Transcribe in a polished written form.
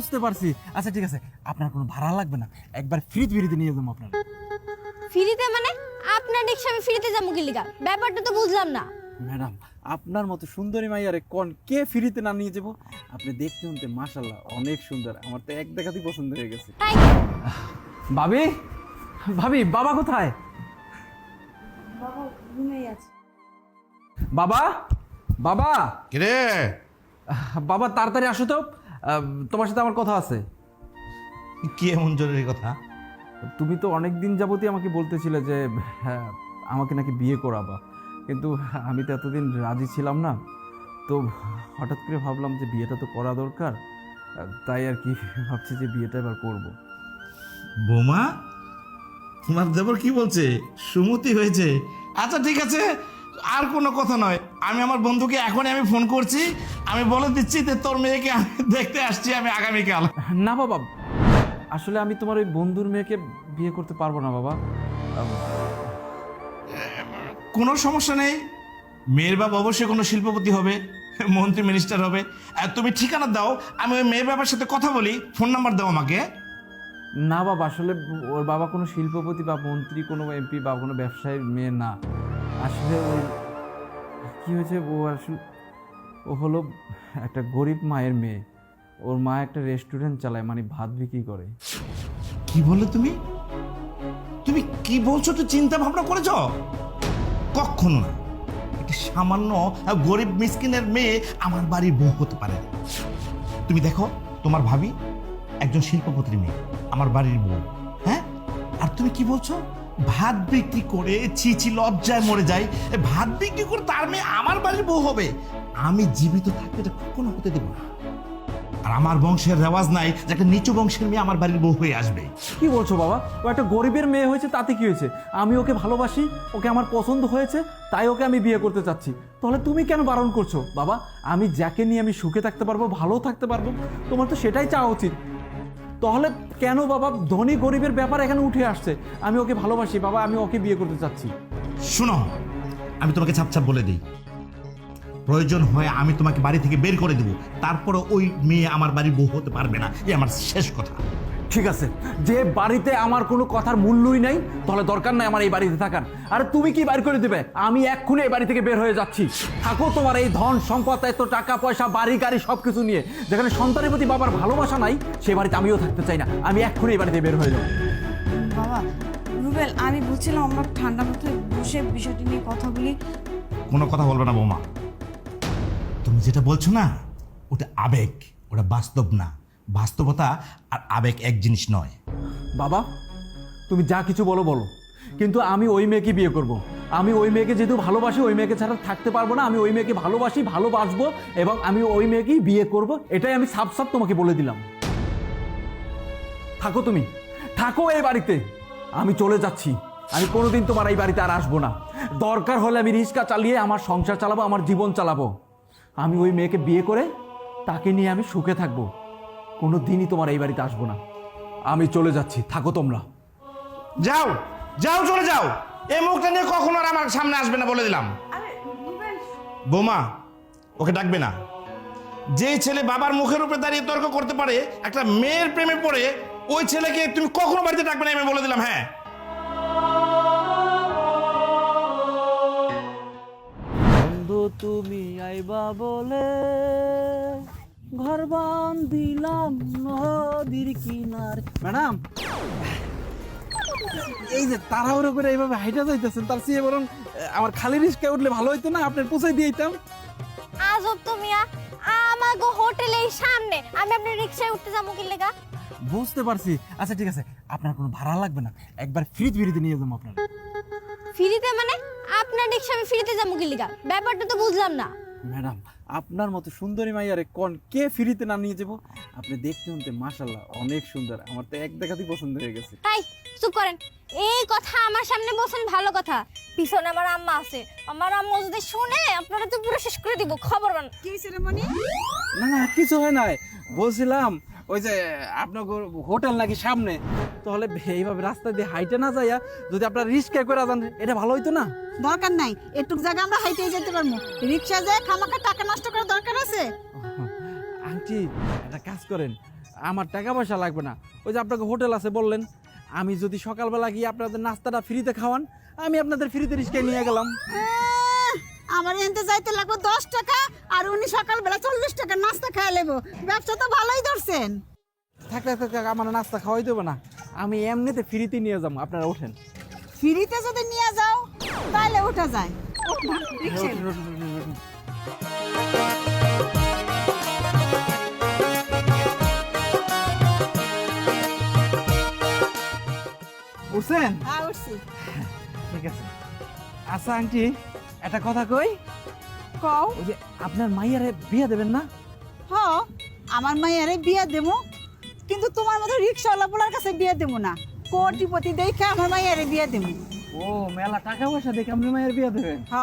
বুঝতে পারছি। আচ্ছা ঠিক আছে, আপনার কোনো ভাড়া লাগবে না, একবার ফ্রিতে নিয়ে যাবো আপনার। ফ্রিতে মানে? আপনার রিক্সা আমি ফ্রিতে যাবো কি লিগা? ব্যাপারটা তো বুঝলাম না। ম্যাডাম, আপনার মতো সুন্দরী মাইয়ারে কোন কে ফ্রিতে না নিয়ে যাবো? আপনি দেখতে শুনতে মাশাআল্লাহ অনেক সুন্দর, আমার তো এক দেখাতেই পছন্দ হয়ে গেছে। তাই ভাবি, ভাবি, বাবা কোথায়? বাবা ঘুমিয়ে আছে। বাবা, বাবা, কিরে বাবা তাড়াতাড়ি আসো তো, তোমার সাথে আমার কথা আছে। কি এমন জরুরি কথা? তুমি তো অনেক দিন যাবতই আমাকে বলতেছিলে যে হ্যাঁ, আমাকে নাকি বিয়ে করাবা, কিন্তু আমি তো এতদিন রাজি ছিলাম না। তো হঠাৎ করে ভাবলাম যে বিয়েটা তো করা দরকার, তাই আর কি ভাবছি যে বিয়েটা এবার করব। বোমা, তোমার দেবর কি বলছে? সুমতি হয়েছে? আচ্ছা ঠিক আছে, আর কোনো কথা নয়। আমি আমার বন্ধুকে এখনই আমি ফোন করছি, আমি বলে দিচ্ছি যে তোর মেয়েকে আমি দেখতে আসছি আমি আগামীকাল। না বাবা, আসলে আমি তোমার ওই বন্ধুর মেয়েকে বিয়ে করতে পারবো না বাবা। কোনো সমস্যা নেই, মেয়ের বাবা অবশ্যই কোনো শিল্পপতি হবে, মন্ত্রী মিনিস্টার হবে। আর তুমি ঠিকানা দাও, আমি ওই মেয়ের বাবার সাথে কথা বলি, ফোন নাম্বার দাও আমাকে। না বাবা, আসলে ওর বাবা কোনো শিল্পপতি বা মন্ত্রী, কোনো এমপি বা কোনো ব্যবসায়ীর মেয়ে না। আসলে ওর কি হয়েছে, ও হলো একটা গরিব মায়ের মেয়ে। ওর মা একটা রেস্টুরেন্ট চালায়, মানে ভাত বিক্রি করে। কি বললে তুমি? তুমি কি বলছো? তো চিন্তা ভাবনা করেছ? কখনো না, একটা সামান্য গরিব মিসকিনের মেয়ে আমার বাড়ির বউ হতে পারে না। তুমি দেখো, তোমার ভাবি একজন শিল্পপতির মেয়ে, আমার বাড়ির বউ। হ্যাঁ, আর তুমি কি বলছো? ভাত বিক্রি করে, ছি লজ্জায় মরে যায়। ভাত বিক্রি করে তার মেয়ে আমার বাড়ির বউ হবে? আমি জীবিত থাকতে এটা কখনো হতে দেবো না। আর আমার বংশের রেওয়াজ নাই যে একটা নিচু বংশের মেয়ে আমার বাড়ির বউ হয়ে আসবে। কি বলছো বাবা? ও একটা গরিবের মেয়ে হয়েছে, তাতে কি হয়েছে? আমি ওকে ভালোবাসি, ওকে আমার পছন্দ হয়েছে, তাই ওকে আমি বিয়ে করতে চাচ্ছি। তাহলে তুমি কেন বারণ করছো বাবা? আমি যাকে নিয়ে আমি সুখে থাকতে পারবো, ভালো থাকতে পারবো, তোমার তো সেটাই চাওয়া উচিত। তাহলে কেন বাবা ধনী গরিবের ব্যাপার এখানে উঠে আসছে? আমি ওকে ভালোবাসি বাবা, আমি ওকে বিয়ে করতে চাচ্ছি। শোনো, আমি তোমাকে ছাপ বলে দিই, প্রয়োজন হয় আমি তোমাকে বাড়ি থেকে বের করে দেবো, তারপরে ওই মেয়ে আমার বাড়ির বউ হতে পারবে না। এই আমার শেষ কথা। ঠিক আছে, যে বাড়িতে আমার কোনো কথার মূল্যই নাই, তাহলে দরকার নাই আমার এই বাড়িতে থাকার। আরে তুমি কি বাইর করে দেবে? আমি এক্ষুনি এই বাড়ি থেকে বের হয়ে যাচ্ছি। থাকো তোমার এই ধন সম্পদ, এত টাকা পয়সা, বাড়ি গাড়ি সবকিছু নিয়ে, যেখানে সন্তানের প্রতি বাবার ভালোবাসা নাই, সে বাড়িতে আমিও থাকতে চাই না। আমি এক্ষুনি এই বাড়িতে বের হয়ে যাবো। বাবা, রুবেল, আমি বলছিলাম আমরা ঠান্ডা মাথায় বসে বিষয়টি নিয়ে কথা বলি। কোনো কথা বলবে না বৌমা। তুমি যেটা বলছো না, ওটা আবেগ, ওটা বাস্তব না। বাস্তবতা আর আবেগ এক জিনিস নয়। বাবা, তুমি যা কিছু বলো বলো, কিন্তু আমি ওই মেয়েকে বিয়ে করব। আমি ওই মেয়েকে যেহেতু ভালোবাসি, ওই মেয়েকে ছাড়া থাকতে পারবো না। আমি ওই মেয়েকে ভালোবাসি, ভালোবাসবো, এবং আমি ওই মেয়েকেই বিয়ে করব। এটাই আমি সাফ সাফ তোমাকে বলে দিলাম। থাকো, তুমি থাকো এই বাড়িতে, আমি চলে যাচ্ছি। আমি কোনোদিন তোমার এই বাড়িতে আর আসবো না। দরকার হলে আমি রিক্সা চালিয়ে আমার সংসার চালাবো, আমার জীবন চালাবো। আমি ওই মেয়েকে বিয়ে করে তাকে নিয়ে আমি সুখে থাকবো। কোনো দিনই তোমার এই বাড়িতে আসবো না। আমি চলে যাচ্ছি, থাকো তোমরা। যাও যাও, চলে যাও। এই মুখটা নিয়ে কখনো আর আমার সামনে আসবে না, বলে দিলাম। বৌমা, ওকে ডাকবে না। যে ছেলে বাবার মুখের উপরে দাঁড়িয়ে তর্ক করতে পারে, একটা মেয়ের প্রেমে পড়ে, ওই ছেলেকে তুমি কখনো বাড়িতে ডাকবে না, আমি বলে দিলাম। হ্যাঁ, বন্ধু তুমি আইবা বলে ঘর দিলাম নদীর কিনার। ম্যাডাম, এই যে তাড়াহুড়ো করে এইভাবে হাইটা যাইতেছেন, তার চেয়ে বরং আমার খালি রিস্কায় উঠলে ভালো হইতো না? আপনার পৌঁছাই দিয়ে দিতাম। আজব তো মিয়া, আমার হোটেলের সামনে, আমি আপনার রিক্সায় উঠতে যাবো কি লেগা? বুঝতে পারছি। আচ্ছা ঠিক আছে, আপনার কোনো ভাড়া লাগবে না, একবার ফ্রিতে নিয়ে যাবো আপনার। ফ্রিতে মানে? আপনার রিক্সা আমি ফ্রিতে যাবো কি লেগা? ব্যাপারটা তো বুঝলাম না। ম্যাডাম, আপনার মতো সুন্দরী মাইয়ারে কোন কে ফ্রিতে না নিয়ে যাবো? আপনি দেখতে শুনতে মাশাআল্লাহ অনেক সুন্দর, আমার তো এক দেখাতেই পছন্দ হয়ে গেছে। তাই চুপ করেন। এই কথা আমার সামনে বলছেন ভালো কথা, পিছনে আমার আম্মা আছে। আমার আম্মা যদি শুনে আপনারা তো পুরো শেষ করে দিব। খবর বান। কি সেরেমনি? না না, কিছু হয় নাই। বলছিলাম ওই যে আপনার হোটেল নাকি সামনে, তাহলে এইভাবে রাস্তা দিয়ে হাইটে না যাইয়া যদি আপনার রিস্কা করে যান, এটা ভালো হইতো না? দরকার নাই, এটুক জায়গা আমরা হাইটেই যেতে পারবো। রিক্সা যায় খামাখা টাকা নষ্ট করার দরকার আছে? আন্টি, একটা কাজ করেন, আমার টাকা পয়সা লাগবে না। ওই যে আপনাকে হোটেল আছে বললেন, আমি যদি সকালবেলা গিয়ে আপনাদের নাস্তাটা ফ্রিতে খাওয়ান, আমি আপনাদের ফ্রিতে রিস্কায় নিয়ে গেলাম। আমার এনতে যাইতে লাগবে 10 টাকা, আর উনি সকালবেলা 40 টাকা নাস্তা খাইয়া লেবো। ব্যবসা তো ভালোই ধরছেন। থাক থাক থাক থাক, আমার নাস্তা খাওয়াই দেবো না, আমি এমনিতে ফ্রিতে নিয়ে যাবো, আপনারা ওঠেন। ফ্রিতে যদি নিয়ে যাও তাহলে উঠা যায়। ওঠেন, ওঠেন, ওঠেন, ওঠেন। উঠছেন? হ্যাঁ উঠছি। ঠিক আছে। আচ্ছা আন্টি, একটা কথা কই, কও। ওই যে আপনার মাইয়ারে বিয়ে দেবেন না? হ, আমার মাইয়ারে বিয়ে দেবো, কিন্তু তোমার মতো রিক্সাওয়ালা পোলার কাছে বিয়ে দেবো না। কোটিপতি দেখে আমার মাইয়ারে বিয়ে দেবো। ও, মেলা টাকা পয়সা দেখে আপনি মায়ের বিয়ে দেবেন? হ।